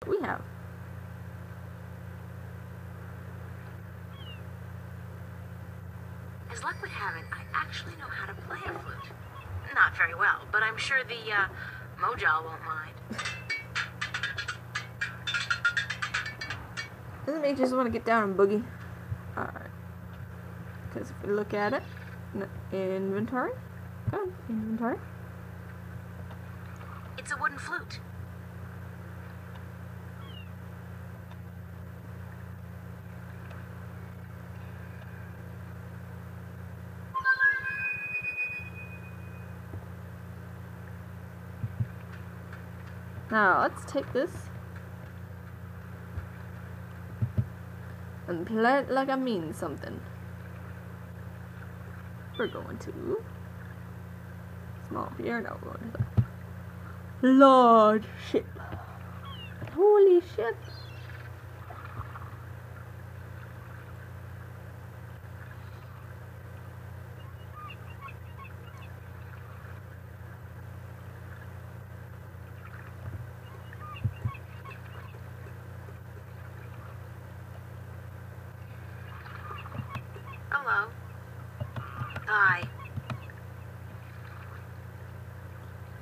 we have. As luck would have it, I actually know how to play a flute. Not very well, but I'm sure the Mojal won't mind. Doesn't make you just want to get down and boogie? Alright. Because if we look at it, inventory. Oh, inventory. It's a wooden flute. Now, let's take this and play it like I mean something. We're going to small pier. No, we're going to the large ship. Holy shit. Hello. Hi.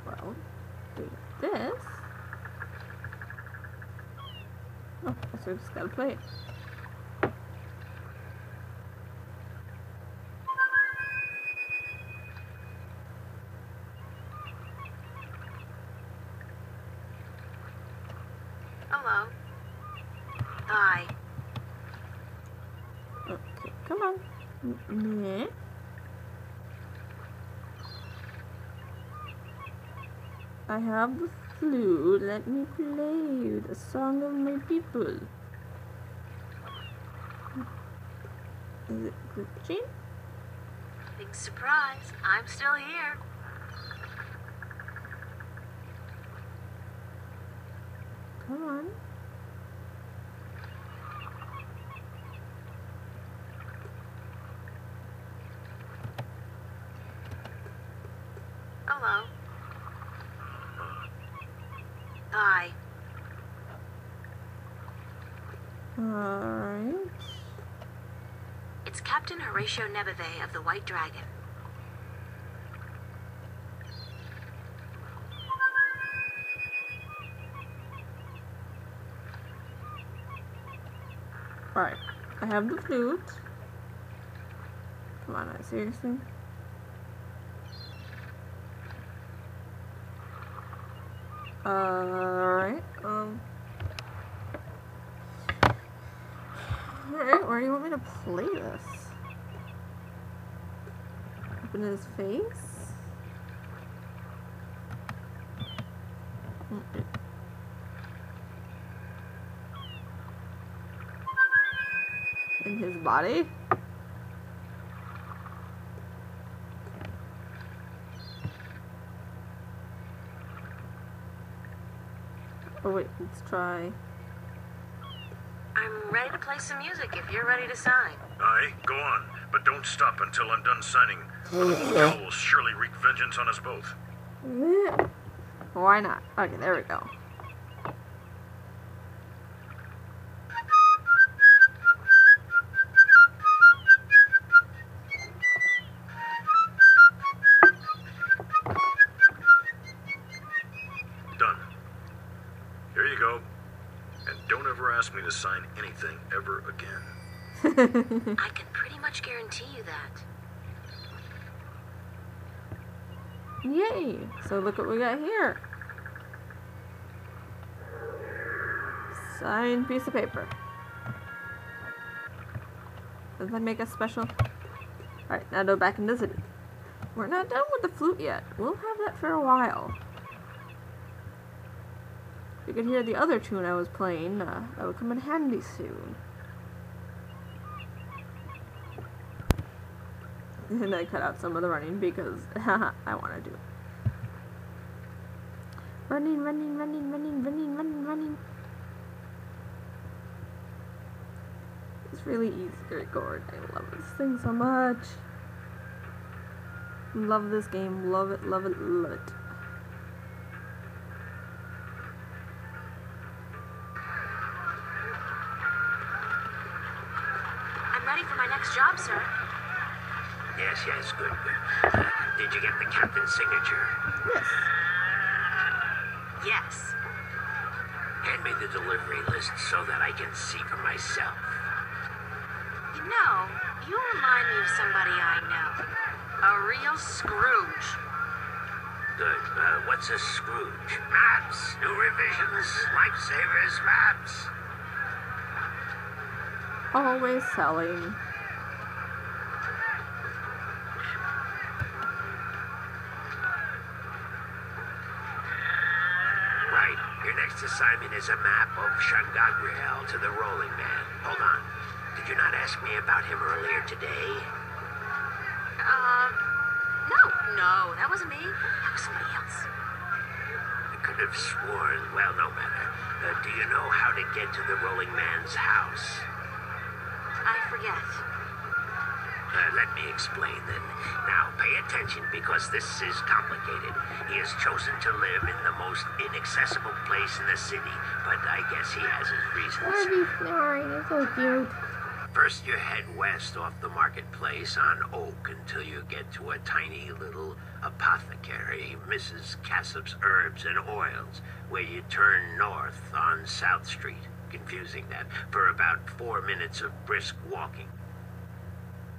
Well, do this. Oh, so we just gotta play it. Hello. Hi. Okay, come on. Meh. I have the flute. Let me play the song of my people. Is it glitching? Big surprise. I'm still here. Come on. Hello. Hi. Alright. It's Captain Horatio Nebeve of the White Dragon. Alright. I have the flute. Come on, seriously? Alright, Alright, where do you want me to play this? Up in his face? In his body? Oh wait, let's try. I'm ready to play some music if you're ready to sign. Aye, go on, but don't stop until I'm done signing. Or the Mojal will surely wreak vengeance on us both. Why not? Okay, there we go. Done. Here you go. And don't ever ask me to sign anything ever again. I can pretty much guarantee you that. Yay! So look what we got here. Signed piece of paper. Does that make us special? Alright, now go back into the city. We're not done with the flute yet. We'll have that for a while. If you could hear the other tune I was playing, that would come in handy soon. And I cut out some of the running because I want to do it. Running, running, running, running, running, running, running. It's really easy to record. I love this thing so much. Love this game. Love it, love it, love it. ready for my next job, sir. Yes, good. Did you get the captain's signature? Yes. Yes. Hand me the delivery list so that I can see for myself. You know, you remind me of somebody I know. A real Scrooge. Good. What's a Scrooge? Maps, new revisions, lifesavers, maps. Always selling. Right. Your next assignment is a map of Shangagriel to the Rolling Man. Hold on. Did you not ask me about him earlier today? No, that wasn't me. That was somebody else. I could have sworn. Well, no matter. Do you know how to get to the Rolling Man's house? I forget. Let me explain then. Now, pay attention because this is complicated. He has chosen to live in the most inaccessible place in the city, but I guess he has his reasons. Why are you snoring? It's so cute. First, you head west off the marketplace on Oak until you get to a tiny little apothecary, Mrs. Cassup's Herbs and Oils, where you turn north on South Street. Confusing that, for about 4 minutes of brisk walking.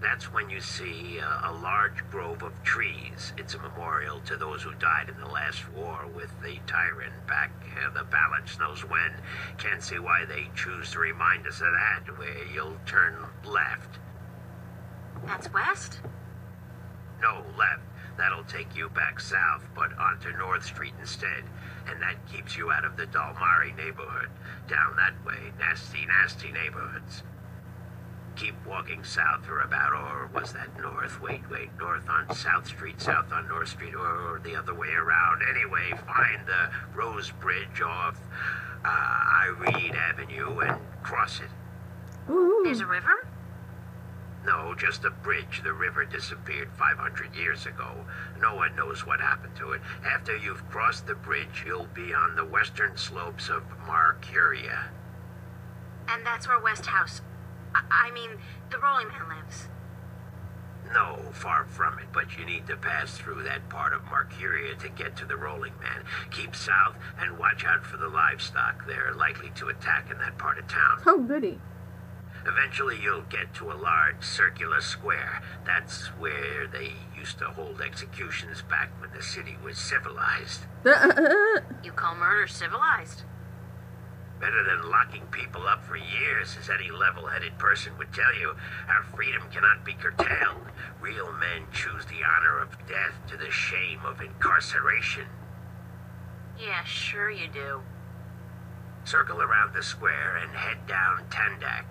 That's when you see a large grove of trees. It's a memorial to those who died in the last war with the tyrant back the balance knows when. Can't see why they choose to remind us of that, where you'll turn left. That's west? No, left. That'll take you back south, but onto North Street instead. And that keeps you out of the Dalmari neighborhood. Down that way, nasty neighborhoods. Keep walking south for about, or was that north? Wait, north on South Street, south on North Street, or the other way around. Anyway, find the Rose Bridge off Irene Avenue and cross it. Ooh. There's a river? No, just a bridge. The river disappeared 500 years ago. No one knows what happened to it. After you've crossed the bridge, you'll be on the western slopes of Marcuria. And that's where West House... I mean, the Rolling Man lives. No, far from it, but you need to pass through that part of Marcuria to get to the Rolling Man. Keep south and watch out for the livestock. They're likely to attack in that part of town. Oh, goody. Eventually you'll get to a large circular square. That's where they used to hold executions back when the city was civilized. You call murder civilized? Better than locking people up for years, as any level-headed person would tell you. Our freedom cannot be curtailed. Real men choose the honor of death to the shame of incarceration. Yeah, sure you do. Circle around the square and head down Tandak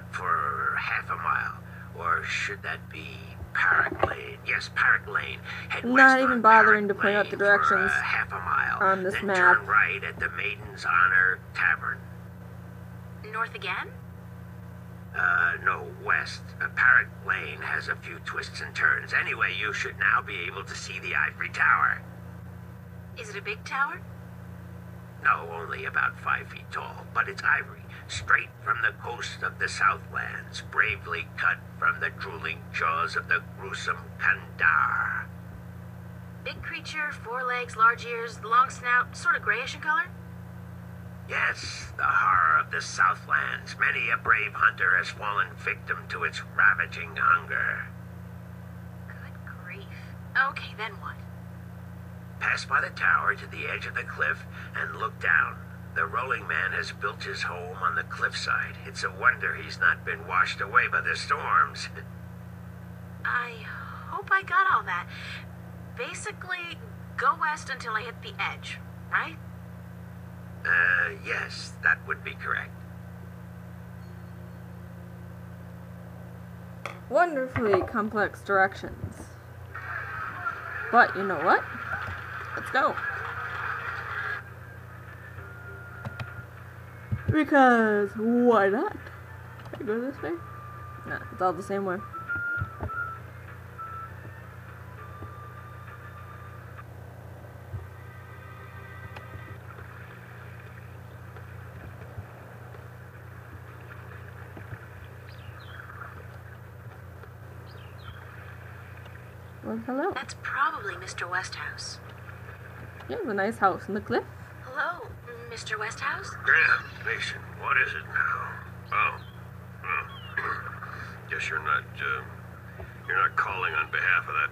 for half a mile. Or should that be Park Lane? Yes, Park Lane. Head west Not even on bothering Park to point out the Lane for, directions half a mile. on this then map. Turn right at the Maiden's Honor Tavern. North again? No, west. Park Lane has a few twists and turns. Anyway, you should now be able to see the Ivory Tower. Is it a big tower? No, only about 5 feet tall, but it's ivory, straight from the coast of the Southlands, bravely cut from the drooling jaws of the gruesome Kandar. Big creature, 4 legs, large ears, long snout, sort of grayish in color? Yes, the horror of the Southlands. Many a brave hunter has fallen victim to its ravaging hunger. Good grief. Okay, then what? Pass by the tower to the edge of the cliff and look down. The Rolling Man has built his home on the cliffside. It's a wonder he's not been washed away by the storms. I hope I got all that. Basically, go west until I hit the edge, right? Yes, that would be correct. Wonderfully complex directions. But you know what? Let's go. Because why not? Can I go this way? No, it's all the same way. Well, hello. That's probably Mr. Westhouse. He has a nice house in the cliff. Hello, Mr. Westhouse? Damn, Mason, what is it now? Oh. Guess you're not calling on behalf of that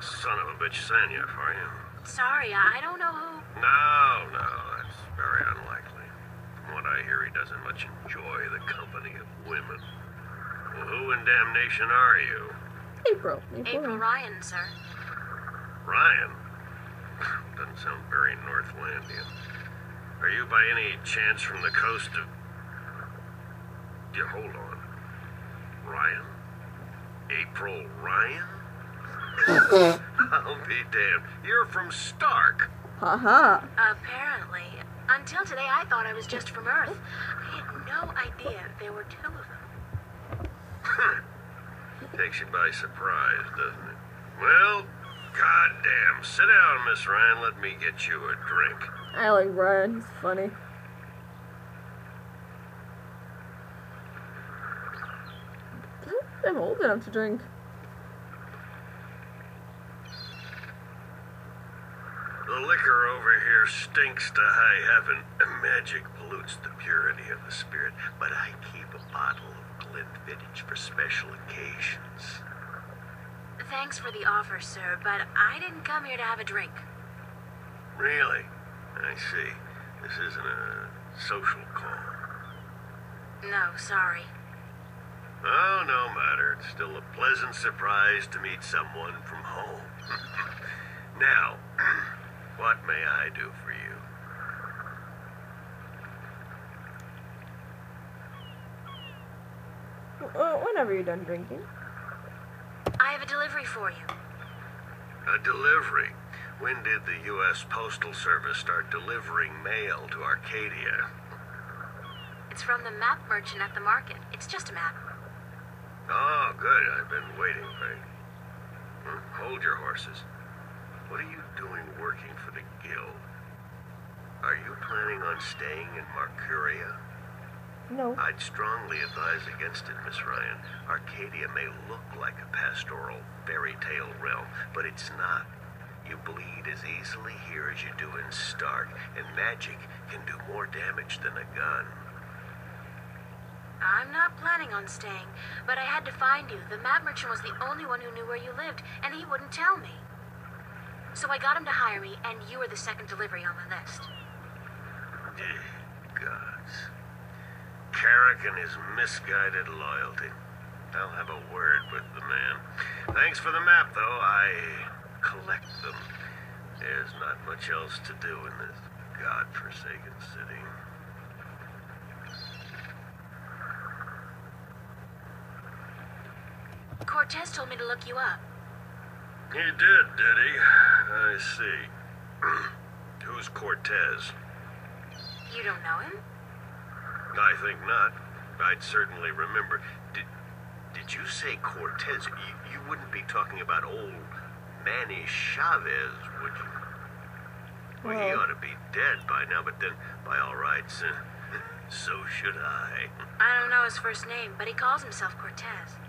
son of a bitch Sanyef, are you? Sorry, I don't know who... No, that's very unlikely. From what I hear, he doesn't much enjoy the company of women. Well, who in damnation are you? April. April Ryan, sir. Ryan? Doesn't sound very Northlandian. Are you by any chance from the coast of... Yeah, hold on. Ryan? April Ryan? I'll be damned. You're from Stark. Haha. Apparently. Until today, I thought I was just from Earth. I had no idea there were two of them. Takes you by surprise, doesn't it? Well, goddamn. Sit down, Miss Ryan. Let me get you a drink. I like Ryan. He's funny. I'm old enough to drink. The liquor over here stinks to high heaven, and magic pollutes the purity of the spirit. But I keep a bottle of Glenfiddich for special occasions. Thanks for the offer, sir, but I didn't come here to have a drink. Really? I see. This isn't a social call. No, sorry. Oh, no matter. It's still a pleasant surprise to meet someone from home. Now, what may I do for you? Whenever you're done drinking. I have a delivery for you. A delivery? When did the U.S. Postal Service start delivering mail to Arcadia? It's from the map merchant at the market. It's just a map. Oh, good. I've been waiting for you. Hold your horses. What are you doing working for the Guild? Are you planning on staying in Marcuria? No. I'd strongly advise against it, Miss Ryan. Arcadia may look like a pastoral fairy tale realm, but it's not. You bleed as easily here as you do in Stark, and magic can do more damage than a gun. I'm not planning on staying, but I had to find you. The map merchant was the only one who knew where you lived, and he wouldn't tell me. So I got him to hire me, and you were the second delivery on the list. Gods. Carrick and his misguided loyalty. I'll have a word with the man. Thanks for the map, though. I collect them. There's not much else to do in this godforsaken city. Cortez told me to look you up. He did he? I see. Who's Cortez? You don't know him? I think not. I'd certainly remember. Did you say Cortez? You wouldn't be talking about old Manny Chavez, would you? Well, he ought to be dead by now, but then, by all rights, so should I. I don't know his first name, but he calls himself Cortez.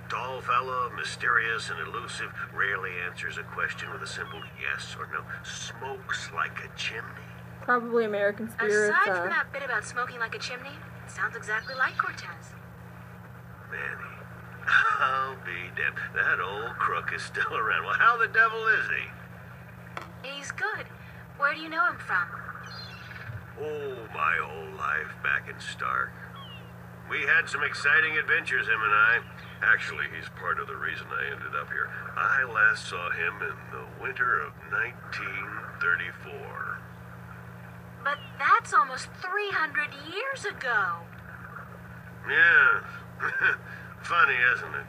Tall fellow, mysterious and elusive, rarely answers a question with a simple yes or no. Smokes like a chimney. Probably American Spirit. Aside from that bit about smoking like a chimney, it sounds exactly like Cortez. Manny, I'll be damned. That old crook is still around. Well, how the devil is he? He's good. Where do you know him from? Oh, my whole life back in Stark. We had some exciting adventures, him and I. Actually, he's part of the reason I ended up here. I last saw him in the winter of 1934. But that's almost 300 years ago. Yeah. Funny, isn't it?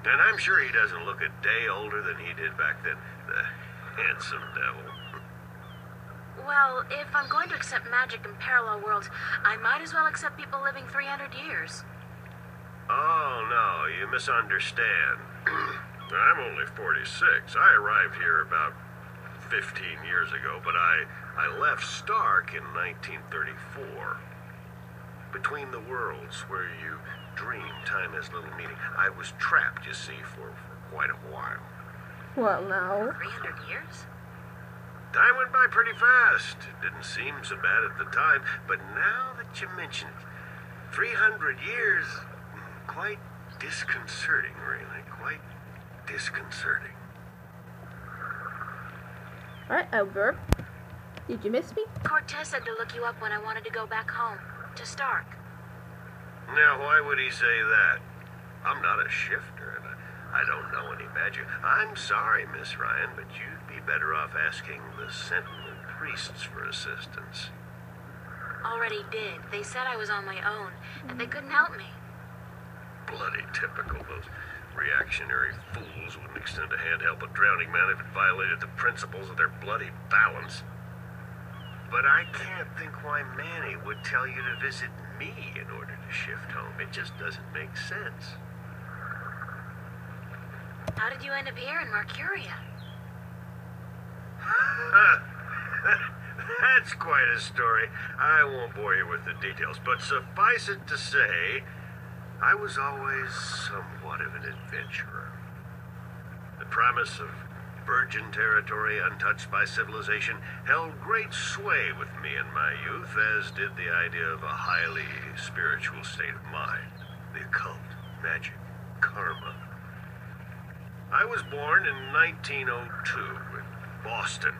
And I'm sure he doesn't look a day older than he did back then. The handsome devil. Well, if I'm going to accept magic in parallel worlds, I might as well accept people living 300 years. Oh, no, you misunderstand. I'm only 46. I arrived here about 15 years ago, but I left Stark in 1934. Between the worlds, where you dream time has little meaning, I was trapped, you see, for quite a while. Well, now. 300 years? Time went by pretty fast. It didn't seem so bad at the time, but now that you mention it, 300 years, quite disconcerting, really. Quite disconcerting. Alright, Albert. Did you miss me? Cortez said to look you up when I wanted to go back home, to Stark. Now, why would he say that? I'm not a shifter, and I don't know any magic. I'm sorry, Miss Ryan, but you'd be better off asking the Sentinel priests for assistance. Already did. They said I was on my own, and they couldn't help me. Bloody typical. Those reactionary fools wouldn't extend a hand to help a drowning man if it violated the principles of their bloody balance. But I can't think why Manny would tell you to visit me in order to shift home. It just doesn't make sense. How did you end up here in Mercuria? That's quite a story. I won't bore you with the details, but suffice it to say, I was always somewhat of an adventurer. The promise of virgin territory untouched by civilization held great sway with me in my youth, as did the idea of a highly spiritual state of mind, the occult, magic, karma. I was born in 1902 in Boston.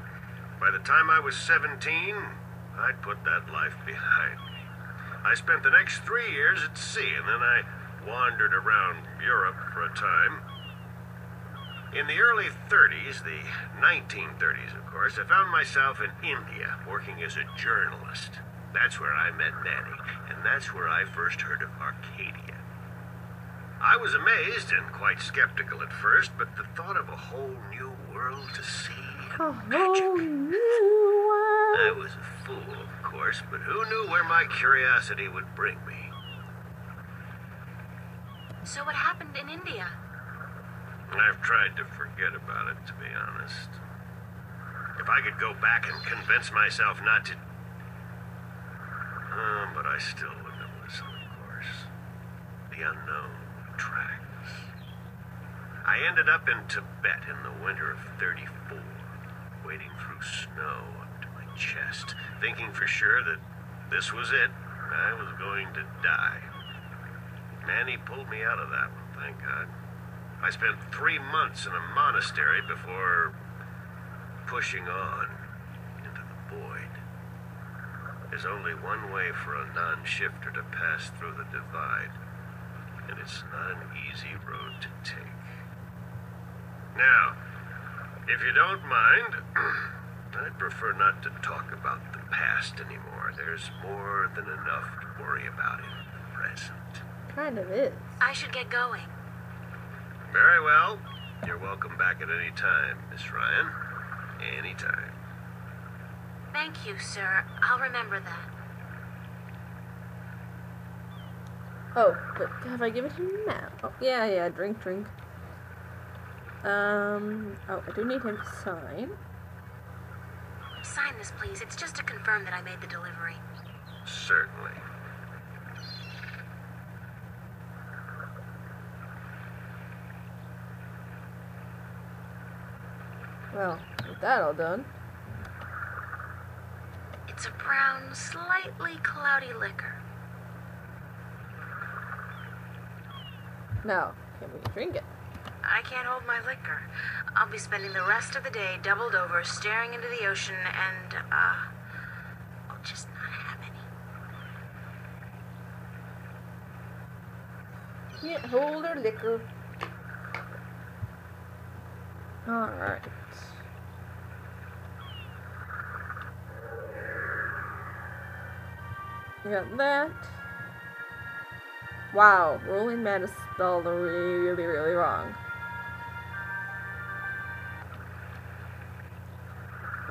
By the time I was 17, I'd put that life behind me. I spent the next 3 years at sea, and then I wandered around Europe for a time. In the early 30s, the 1930s, of course, I found myself in India, working as a journalist. That's where I met Manny, and that's where I first heard of Arcadia. I was amazed and quite skeptical at first, but the thought of a whole new world to see A and magic. whole new world. I was a fool, of course, but who knew where my curiosity would bring me? So what happened in India? I've tried to forget about it, to be honest. If I could go back and convince myself not to... but I still wouldn't listen, of course. The unknown attracts. I ended up in Tibet in the winter of 34, wading through snow up to my chest, thinking for sure that this was it. I was going to die. Manny pulled me out of that one, thank God. I spent 3 months in a monastery before pushing on into the void. There's only one way for a non-shifter to pass through the divide, and it's not an easy road to take. Now, if you don't mind, I'd prefer not to talk about the past anymore. There's more than enough to worry about in the present. Kind of is. I should get going. Very well. You're welcome back at any time, Miss Ryan. Anytime. Thank you, sir. I'll remember that. Oh, but have I given him now? Oh, yeah, drink. Oh, I do need him to sign. Sign this, please. It's just to confirm that I made the delivery. Certainly. Well, with that all done. It's a brown, slightly cloudy liquor. Now, can we drink it? I can't hold my liquor. I'll be spending the rest of the day doubled over, staring into the ocean, and, I'll just not have any. Can't hold her liquor. Alright. We got that. Wow, Rolling Man is spelled really, really wrong.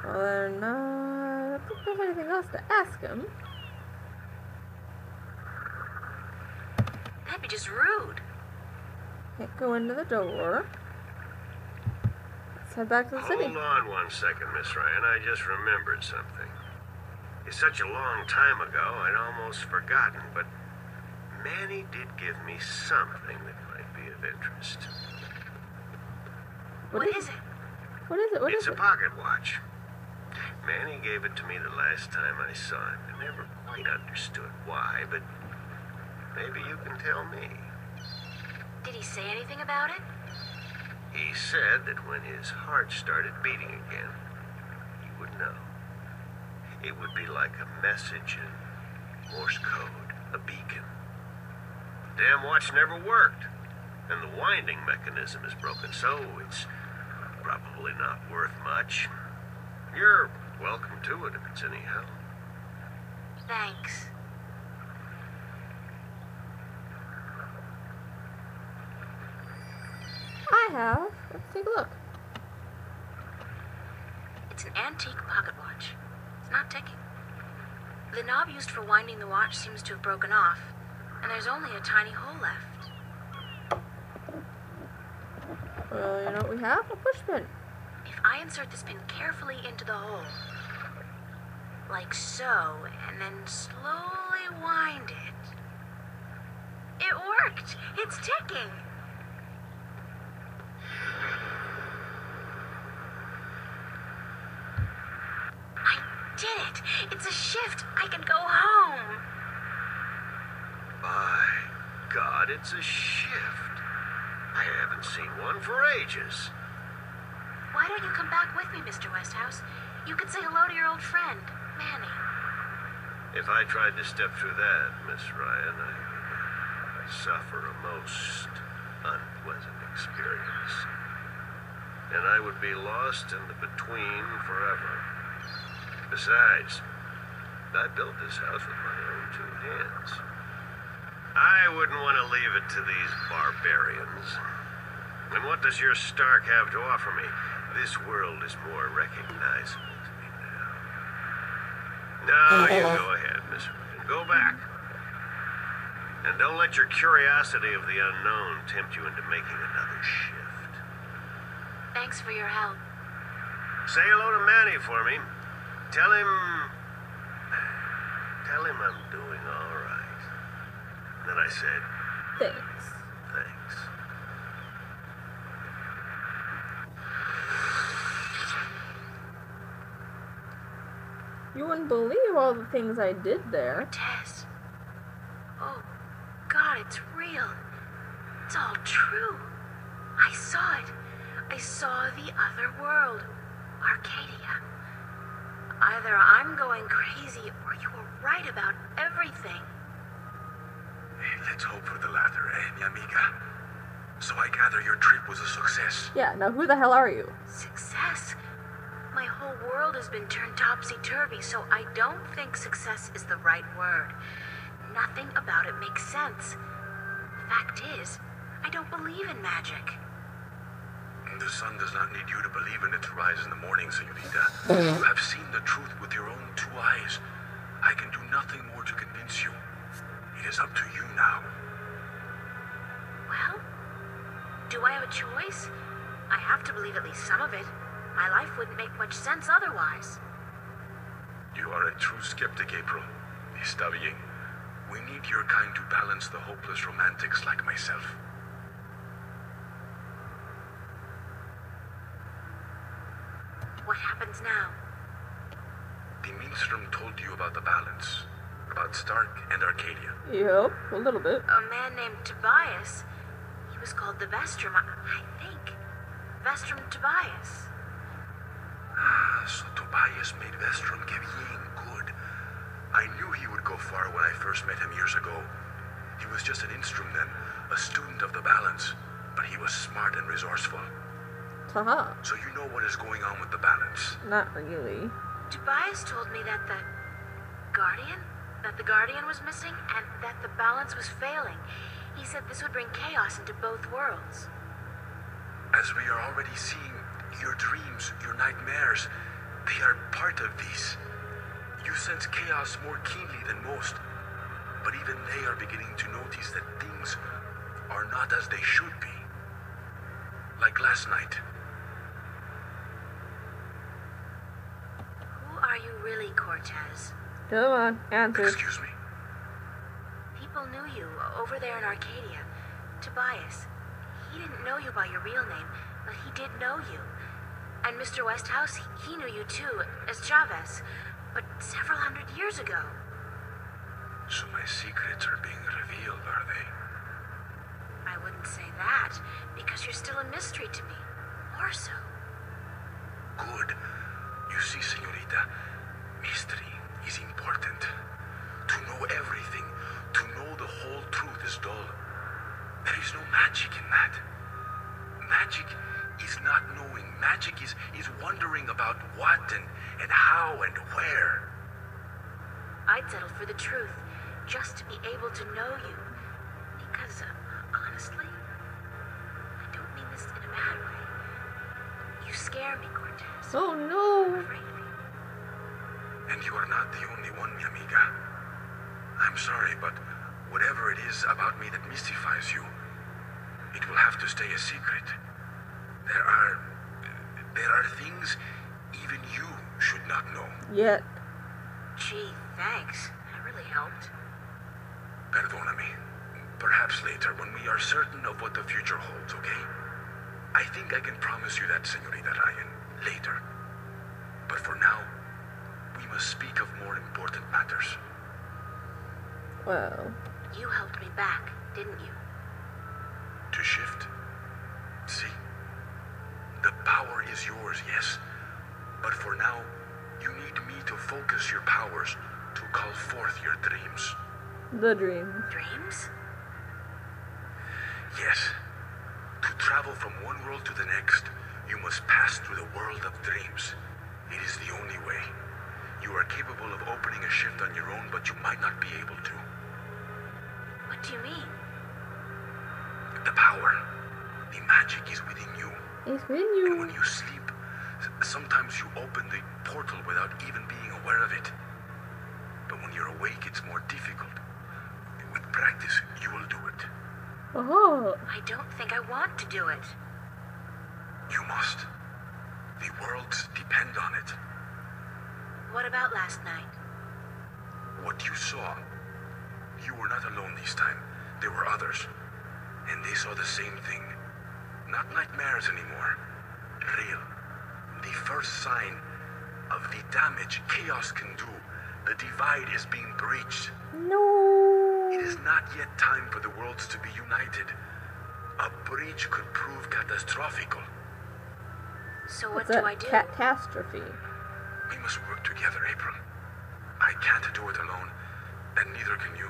Well, they're not... I don't think there's anything else to ask him. That'd be just rude. Can't go into the door. Let's head back to the city. Hold on 1 second, Miss Ryan. I just remembered something. It's such a long time ago, I'd almost forgotten, but Manny did give me something that might be of interest. What is it? What is it? What It's is a it? pocket watch. Manny gave it to me the last time I saw him. I never quite understood why, but maybe you can tell me. Did he say anything about it? He said that when his heart started beating again, he would know. It would be like a message in Morse code, a beacon. The damn watch never worked, and the winding mechanism is broken, so it's probably not worth much. You're welcome to it if it's any help. Thanks. I have. Let's take a look. It's an antique pocket watch. It's not ticking. The knob used for winding the watch seems to have broken off, and there's only a tiny hole left. Well, you know what we have? A push pin. If I insert this pin carefully into the hole, like so, and then slowly wind it, it worked! It's ticking! I did it! It's a shift! I can go home! My God, it's a shift. I haven't seen one for ages. Why don't you come back with me, Mr. Westhouse? You could say hello to your old friend, Manny. If I tried to step through that, Miss Ryan, I'd suffer a most unpleasant experience. And I would be lost in the between forever. Besides, I built this house with my own two hands. I wouldn't want to leave it to these barbarians. And what does your Stark have to offer me? This world is more recognizable to me now. No, you go ahead, Miss Ryan. Go back. And don't let your curiosity of the unknown tempt you into making another shift. Thanks for your help. Say hello to Manny for me. Tell him I'm doing all right. Then I said, Thanks. thanks. You wouldn't believe all the things I did there. Tess. Oh, God, it's real. It's all true. I saw it. I saw the other world. Arcadia. Either I'm going crazy or you were right about everything. Let's hope for the latter, mi amiga? So I gather your trip was a success. Yeah, now who the hell are you? Success? My whole world has been turned topsy-turvy, so I don't think success is the right word. Nothing about it makes sense. Fact is, I don't believe in magic. The sun does not need you to believe in it to rise in the morning, señorita. You have seen the truth with your own two eyes. I can do nothing more to convince you. It is up to you now. Well, do I have a choice? I have to believe at least some of it. My life wouldn't make much sense otherwise. You are a true skeptic, April. Está bien. We need your kind to balance the hopeless romantics like myself. What happens now? The Minstrom told you about the balance. About Stark and Arcadia. Yep, a little bit. A man named Tobias. He was called the Vestrum, I think. Vestrum Tobias. So Tobias made Vestrom que bien good. I knew he would go far when I first met him years ago. He was just an instrument then, a student of the balance, but he was smart and resourceful. Haha. So you know what is going on with the balance. Not really. Tobias told me that the Guardian was missing and that the balance was failing. He said this would bring chaos into both worlds. As we are already seeing, your dreams, your nightmares, they are part of these. You sense chaos more keenly than most, but even they are beginning to notice that things are not as they should be. Like last night. Who are you really, Cortez? Come on, answer. Excuse me? People knew you over there in Arcadia. Tobias. He didn't know you by your real name, but he did know you. And Mr. Westhouse, he knew you too, as Chavez, but several hundred years ago. So my secrets are being revealed, are they? I wouldn't say that, because you're still a mystery to me. Or so. Good. You see, señorita, mystery is important. To know everything, to know the whole truth is dull. There is no magic in that. Magic is not knowing. Magic is wondering about what and how and where. I'd settle for the truth, just to be able to know you. Because, honestly, I don't mean this in a bad way. You scare me, Cortez. Oh no! I'm afraid of you. And you are not the only one, mi amiga. I'm sorry, but whatever it is about me that mystifies you, it will have to stay a secret. There are things even you should not know. Yet. Gee, thanks. That really helped. Perdóname. Perhaps later, when we are certain of what the future holds, okay? I think I can promise you that, Señorita Ryan, later. But for now, we must speak of more important matters. Well. You helped me back, didn't you? To shift? See? The power is yours, yes. But for now, you need me to focus your powers to call forth your dreams. The dream. Dreams? Yes. To travel from one world to the next, you must pass through the world of dreams. It is the only way. You are capable of opening a shift on your own, but you might not be able to. What do you mean? The power, the magic is within you. It's within And when you. you sleep, sometimes you open the portal without even being aware of it. But when you're awake, it's more difficult. With practice, you will do it. Oh. I don't think I want to do it. You must. The worlds depend on it. What about last night? What you saw, you were not alone this time. There were others. And they saw the same thing. Not nightmares anymore. Real. The first sign of the damage chaos can do. The divide is being breached. No. It is not yet time for the worlds to be united. A breach could prove catastrophic. So what What's do a I do? catastrophe? We must work together, April. I can't do it alone, and neither can you.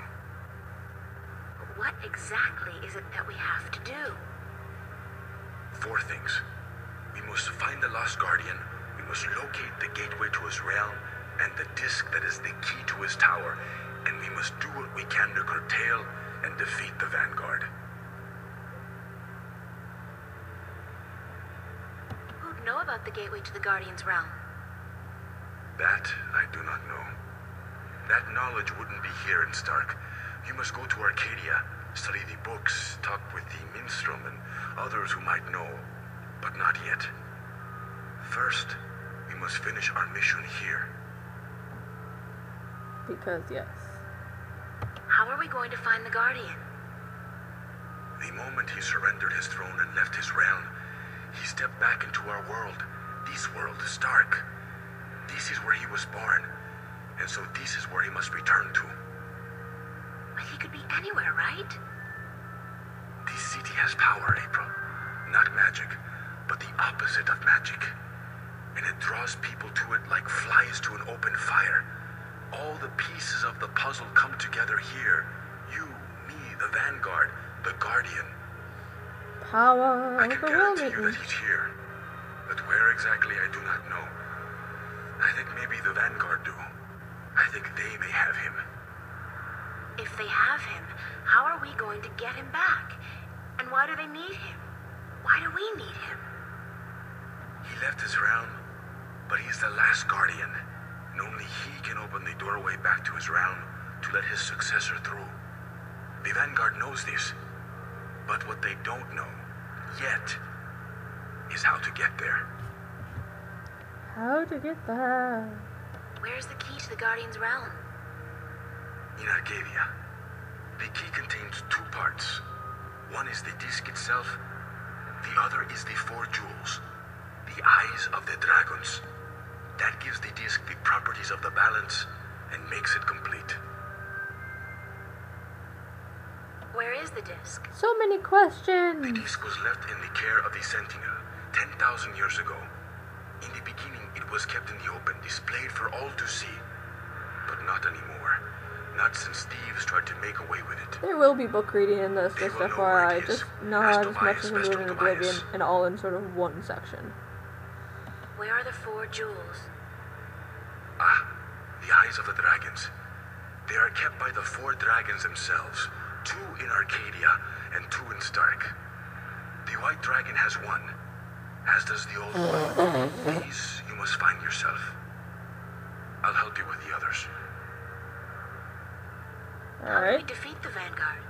What exactly is it that we have to do? 4 things. We must find the Lost Guardian, we must locate the gateway to his realm, and the disc that is the key to his tower, and we must do what we can to curtail and defeat the Vanguard. Who'd know about the gateway to the Guardian's realm? That I do not know. That knowledge wouldn't be here in Stark. You must go to Arcadia, study the books, talk with the Minstrom and others who might know, but not yet. First, we must finish our mission here. Because yes. How are we going to find the Guardian? The moment he surrendered his throne and left his realm, he stepped back into our world. This world, Stark. This is where he was born, and so this is where he must return to. But he could be anywhere, right? This city has power, April. Not magic, but the opposite of magic. And it draws people to it like flies to an open fire. All the pieces of the puzzle come together here. You, me, the Vanguard, the Guardian. Power I can guarantee you overwhelming. that he's here. But where exactly, I do not know. I think maybe the Vanguard do. I think they may have him. If they have him, how are we going to get him back? And why do they need him? Why do we need him? He left his realm, but he's the last Guardian. And only he can open the doorway back to his realm to let his successor through. The Vanguard knows this. But what they don't know, yet, is how to get there. How to get that? Where's the key to the Guardian's realm? In Arcadia, the key contains 2 parts. One is the disc itself, the other is the 4 jewels. The the eyes of the dragons. That gives the disc the properties of the balance and makes it complete. Where is the disc? So many The questions. disc was left in the care of the Sentinel 10,000 years ago. In the beginning, it was kept in the open, displayed for all to see. But not anymore. Not since thieves tried to make away with it. There will be book reading in this, They just will know where FYI. it is. Just not as much Tobias, as we're best doing in of Oblivion, Tobias. and all in sort of one section. Where are the 4 jewels? Ah, the eyes of the dragons. They are kept by the 4 dragons themselves. 2 in Arcadia and 2 in Stark. The white dragon has 1, as does the old one. These you must find yourself. I'll help you with the others. How do we Alright. defeat the Vanguard?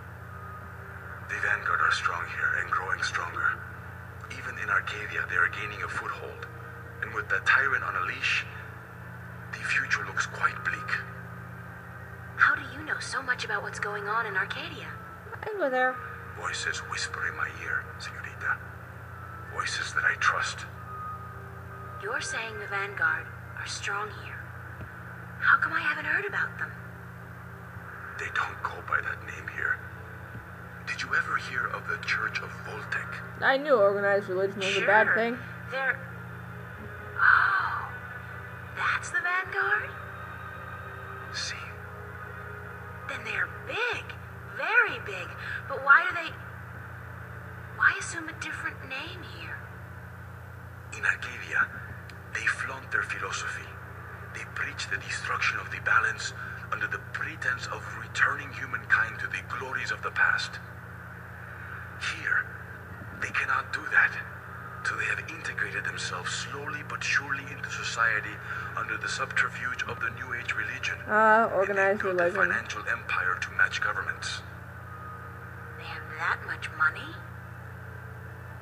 The Vanguard are strong here and growing stronger. Even in Arcadia, they are gaining a foothold. And with the tyrant on a leash, the future looks quite bleak. How do you know so much about what's going on in Arcadia? I can go there. Voices whisper in my ear, señorita. Voices that I trust. You're saying the Vanguard are strong here. How come I haven't heard about them? They don't go by that name here. Did you ever hear of the Church of Voltec? I knew organized religion was a bad thing. They're... Oh, that's the Vanguard? See, Then they're big. Very big. But why do they... Why assume a different name here? in Arcadia, they flaunt their philosophy. They preach the destruction of the balance under the pretense of returning humankind to the glories of the past. Here, they cannot do that, so they have integrated themselves slowly but surely into society under the subterfuge of the New Age religion. Organized And they built a religion. financial empire to match governments. They have that much money?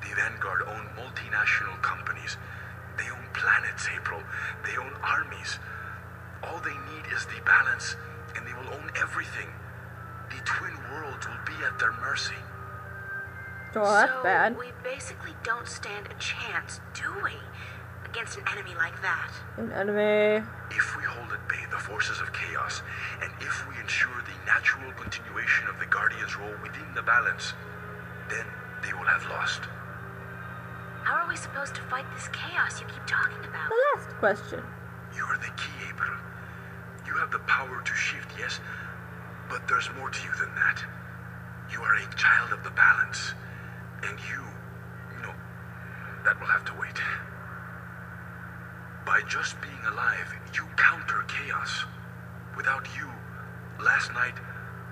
The Vanguard own multinational companies. They own planets, April. They own armies. All they need is the balance, and they will own everything. The twin worlds will be at their mercy. Oh, that's so bad. we basically don't stand a chance, do we? Against an enemy like that. An enemy. If we hold at bay the forces of chaos, and if we ensure the natural continuation of the Guardian's role within the balance, then they will have lost. How are we supposed to fight this chaos you keep talking about? The last question. You are the key, April. You have the power to shift, yes, but there's more to you than that. You are a child of the balance, and no, that will have to wait. By just being alive, you counter chaos. Without you, last night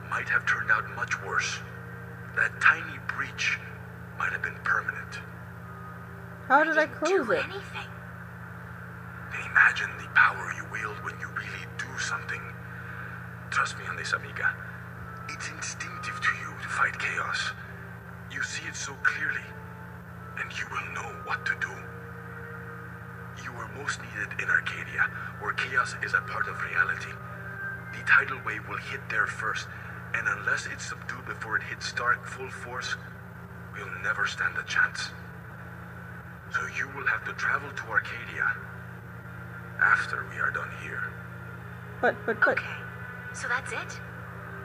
might have turned out much worse. That tiny breach might have been permanent. How did I Didn't close do it? anything. Imagine the power you wield when you really do something. Trust me on this, amiga. It's instinctive to you to fight chaos. You see it so clearly, and you will know what to do. You are most needed in Arcadia, where chaos is a part of reality. The tidal wave will hit there first, and unless it's subdued before it hits Stark full force, we'll never stand a chance. So you will have to travel to Arcadia after we are done here. But. Okay, so that's it?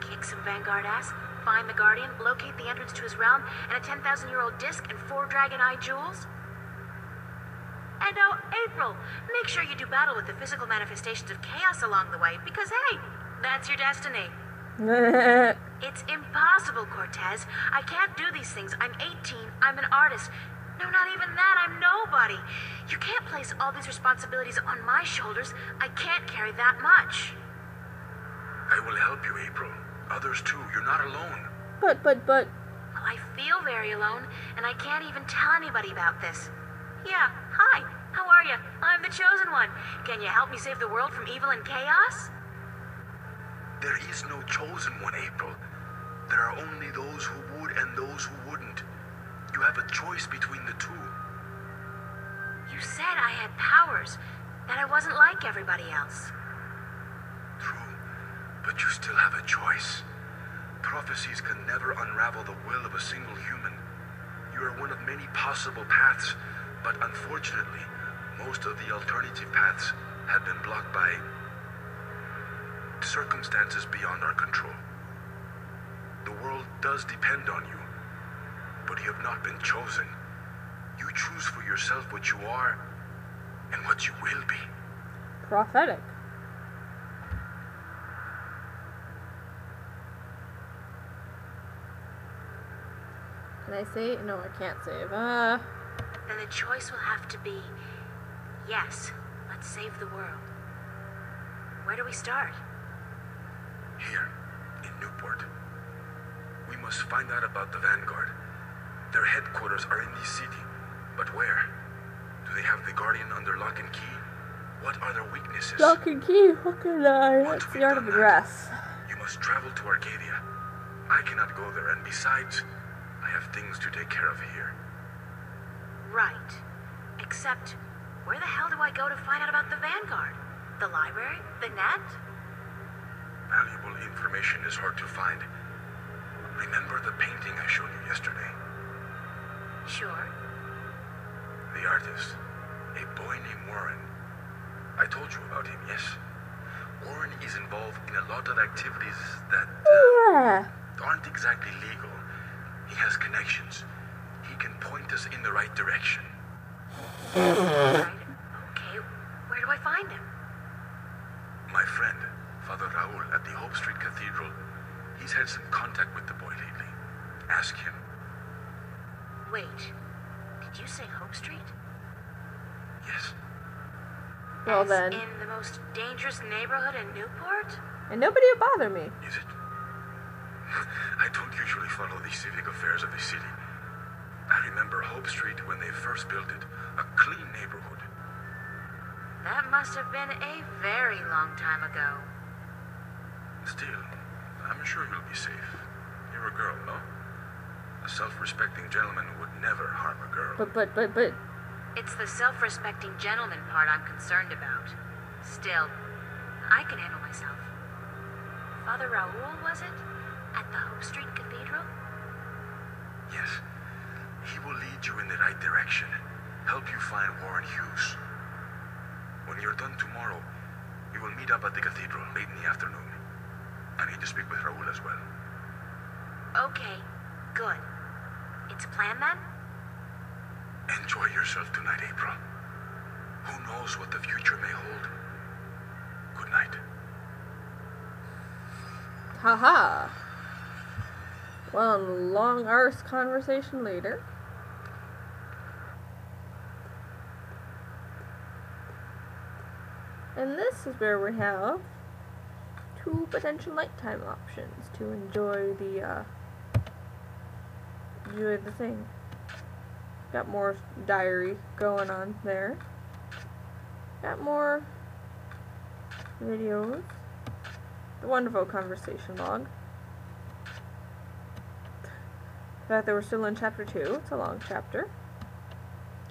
Kick some Vanguard ass, find the Guardian, locate the entrance to his realm, and a 10,000-year-old disc and 4 Dragon Eye jewels? And oh, April, make sure you do battle with the physical manifestations of chaos along the way, because hey, that's your destiny. It's impossible, Cortez. I can't do these things. I'm 18, I'm an artist. No, not even that, I'm nobody. You can't place all these responsibilities on my shoulders. I can't carry that much. I will help you, April. Others too. You're not alone. But. Well, I feel very alone, and I can't even tell anybody about this. Yeah, hi, how are you? I'm the chosen one. Can you help me save the world from evil and chaos? There is no chosen one, April. There are only those who would and those who wouldn't. You have a choice between the two. You said I had powers, that I wasn't like everybody else. True, but you still have a choice. Prophecies can never unravel the will of a single human. You are one of many possible paths, but unfortunately, Most of the alternative paths have been blocked by circumstances beyond our control. The world does depend on you, but you have not been chosen. You choose for yourself what you are and what you will be. Prophetic. Can I save? No, I can't save. Then the choice will have to be, yes, let's save the world. Where do we start? Here, in Newport. We must find out about the Vanguard. Their headquarters are in this city, but where? Do they have the Guardian under lock and key? What are their weaknesses? Lock and key, fucking Once that's we've the art of done the that, dress. You must travel to Arcadia. I cannot go there, and besides, I have things to take care of here. Right. Except, where the hell do I go to find out about the Vanguard? The library? The net? Valuable information is hard to find. Remember the painting I showed you yesterday? Sure. The artist, a boy named Warren. I told you about him, yes? Warren is involved in a lot of activities that Yeah. aren't exactly legal. He has connections. He can point us in the right direction. Right. Okay, where do I find him? My friend, Father Raul at the Hope Street Cathedral, he's had some contact with the boy lately. Ask him. Wait, did you say Hope Street? Yes. Well As then. in the most dangerous neighborhood in Newport? And nobody would bother me. Is it? I don't usually follow the civic affairs of the city. I remember Hope Street when they first built it. A clean neighborhood. That must have been a very long time ago. Still, I'm sure you'll be safe. You're a girl, no? A self-respecting gentleman would never harm a girl. But. It's the self-respecting gentleman part I'm concerned about. Still, I can handle myself. Father Raoul, was it? At the Hope Street Cathedral? Yes. He will lead you in the right direction. Help you find Warren Hughes. When you're done tomorrow, we will meet up at the cathedral late in the afternoon. I need to speak with Raul as well. Okay, good. It's a plan then? Enjoy yourself tonight, April. Who knows what the future may hold? Good night. Haha. Well, long arse conversation later. And this is where we have two potential nighttime options to enjoy the thing. Got more diary going on there. Got more videos. The wonderful conversation log. The fact that we're still in chapter 2. It's a long chapter.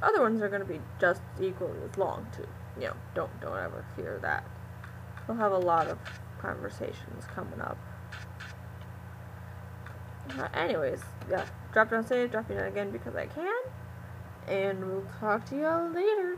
Other ones are going to be just equally as long too. You know, don't ever fear that. We'll have a lot of conversations coming up. Anyways, yeah, drop down save, drop you down again because I can. And we'll talk to y'all later.